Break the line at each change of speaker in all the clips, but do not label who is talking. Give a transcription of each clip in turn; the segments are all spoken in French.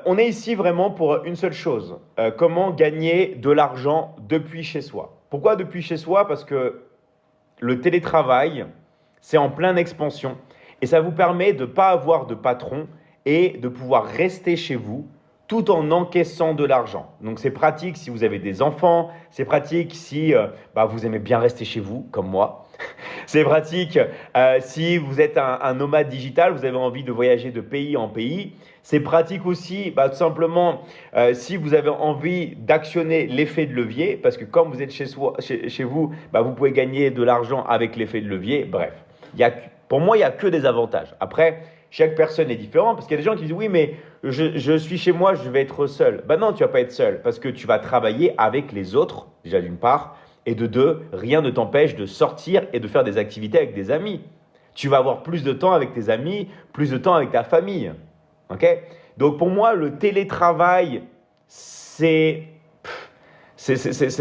On est ici vraiment pour une seule chose, comment gagner de l'argent depuis chez soi. Pourquoi depuis chez soi? Parce que le télétravail, c'est en pleine expansion et ça vous permet de ne pas avoir de patron et de pouvoir rester chez vous tout en encaissant de l'argent. Donc c'est pratique si vous avez des enfants, c'est pratique si vous aimez bien rester chez vous, comme moi. C'est pratique si vous êtes un nomade digital, vous avez envie de voyager de pays en pays. C'est pratique aussi, tout simplement, si vous avez envie d'actionner l'effet de levier, parce que comme vous êtes chez vous, vous pouvez gagner de l'argent avec l'effet de levier. Bref, pour moi, il n'y a que des avantages. Après, chaque personne est différente, parce qu'il y a des gens qui disent oui, mais je suis chez moi, je vais être seul. Non, tu ne vas pas être seul, parce que tu vas travailler avec les autres, déjà d'une part, et de deux, rien ne t'empêche de sortir et de faire des activités avec des amis. Tu vas avoir plus de temps avec tes amis, plus de temps avec ta famille. Ok? Donc pour moi, le télétravail, c'est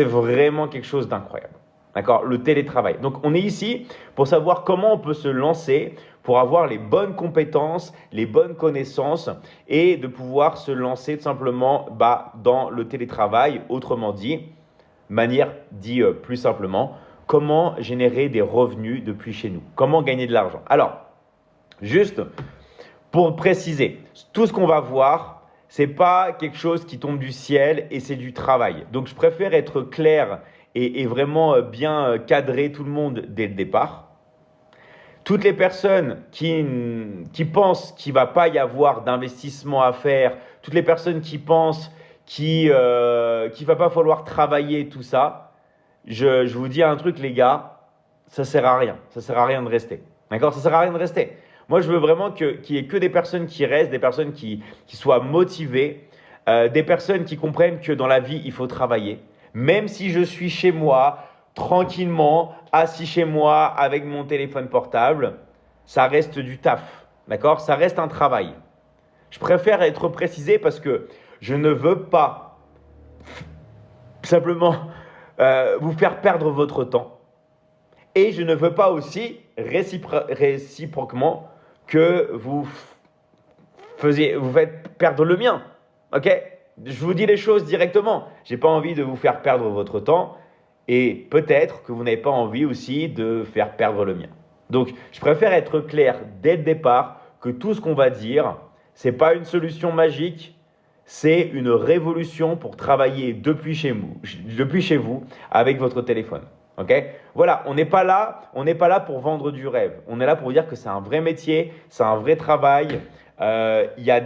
vraiment quelque chose d'incroyable. D'accord? Le télétravail. Donc on est ici pour savoir comment on peut se lancer, pour avoir les bonnes compétences, les bonnes connaissances et de pouvoir se lancer tout simplement dans le télétravail. Autrement dit, manière dit plus simplement, comment générer des revenus depuis chez nous? Comment gagner de l'argent? Alors, juste pour préciser, tout ce qu'on va voir, ce n'est pas quelque chose qui tombe du ciel et c'est du travail. Donc, je préfère être clair et vraiment bien cadrer tout le monde dès le départ. Toutes les personnes qui pensent qu'il ne va pas y avoir d'investissement à faire, toutes les personnes qui pensent qu'il ne va pas falloir travailler, tout ça, je vous dis un truc, les gars, ça ne sert à rien. Ça ne sert à rien de rester. D'accord? Ça ne sert à rien de rester. Moi, je veux vraiment qu'il n'y ait que des personnes qui restent, des personnes qui soient motivées, des personnes qui comprennent que dans la vie, il faut travailler. Même si je suis chez moi, tranquillement, assis chez moi avec mon téléphone portable, ça reste du taf. D'accord? Ça reste un travail. Je préfère être précisé parce que je ne veux pas simplement vous faire perdre votre temps. Et je ne veux pas aussi réciproquement que vous faites perdre le mien. Ok? Je vous dis les choses directement. Je n'ai pas envie de vous faire perdre votre temps et peut-être que vous n'avez pas envie aussi de faire perdre le mien. Donc, je préfère être clair dès le départ que tout ce qu'on va dire, ce n'est pas une solution magique, c'est une révolution pour travailler depuis chez vous avec votre téléphone. Ok? Voilà, on n'est pas là pour vendre du rêve. On est là pour dire que c'est un vrai métier, c'est un vrai travail. Il y a